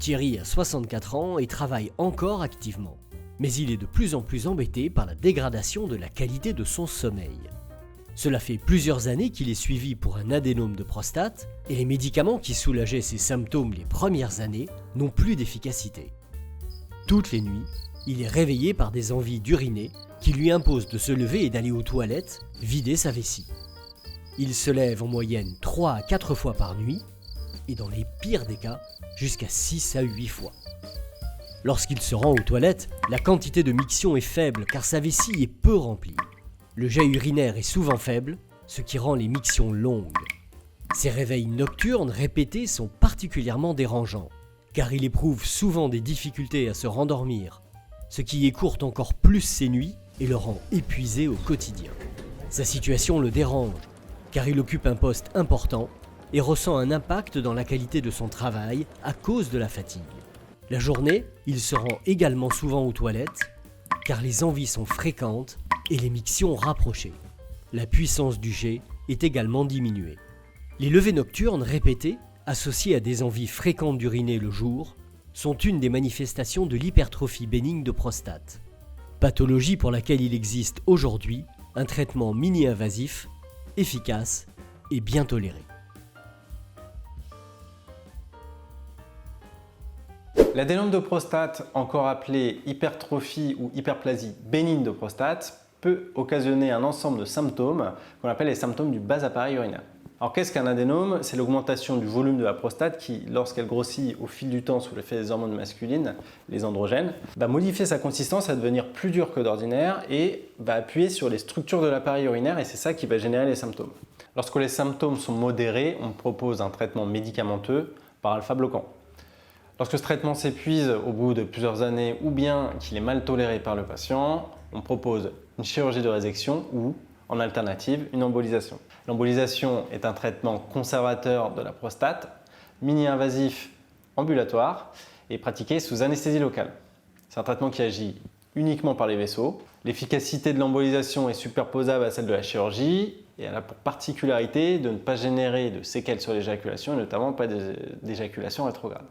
Thierry a 64 ans et travaille encore activement. Mais il est de plus en plus embêté par la dégradation de la qualité de son sommeil. Cela fait plusieurs années qu'il est suivi pour un adénome de prostate et les médicaments qui soulageaient ses symptômes les premières années n'ont plus d'efficacité. Toutes les nuits, il est réveillé par des envies d'uriner qui lui imposent de se lever et d'aller aux toilettes vider sa vessie. Il se lève en moyenne 3 à 4 fois par nuit et dans les pires des cas, jusqu'à 6 à 8 fois. Lorsqu'il se rend aux toilettes, la quantité de miction est faible car sa vessie est peu remplie. Le jet urinaire est souvent faible, ce qui rend les mictions longues. Ces réveils nocturnes répétés sont particulièrement dérangeants, car il éprouve souvent des difficultés à se rendormir, ce qui écourte encore plus ses nuits et le rend épuisé au quotidien. Sa situation le dérange, car il occupe un poste important et ressent un impact dans la qualité de son travail à cause de la fatigue. La journée, il se rend également souvent aux toilettes, car les envies sont fréquentes et les mictions rapprochées. La puissance du jet est également diminuée. Les levées nocturnes répétées, associées à des envies fréquentes d'uriner le jour, sont une des manifestations de l'hypertrophie bénigne de prostate, pathologie pour laquelle il existe aujourd'hui un traitement mini-invasif, efficace et bien toléré. L'adénome de prostate, encore appelé hypertrophie ou hyperplasie bénigne de prostate, peut occasionner un ensemble de symptômes qu'on appelle les symptômes du bas appareil urinaire. Alors qu'est-ce qu'un adénome? C'est l'augmentation du volume de la prostate qui, lorsqu'elle grossit au fil du temps sous l'effet des hormones masculines, les androgènes, va modifier sa consistance à devenir plus dure que d'ordinaire et va appuyer sur les structures de l'appareil urinaire et c'est ça qui va générer les symptômes. Lorsque les symptômes sont modérés, on propose un traitement médicamenteux par alpha-bloquant. Lorsque ce traitement s'épuise au bout de plusieurs années ou bien qu'il est mal toléré par le patient, on propose une chirurgie de résection ou, en alternative, une embolisation. L'embolisation est un traitement conservateur de la prostate, mini-invasif ambulatoire et pratiqué sous anesthésie locale. C'est un traitement qui agit uniquement par les vaisseaux. L'efficacité de l'embolisation est superposable à celle de la chirurgie et elle a pour particularité de ne pas générer de séquelles sur l'éjaculation et notamment pas d'éjaculation rétrograde.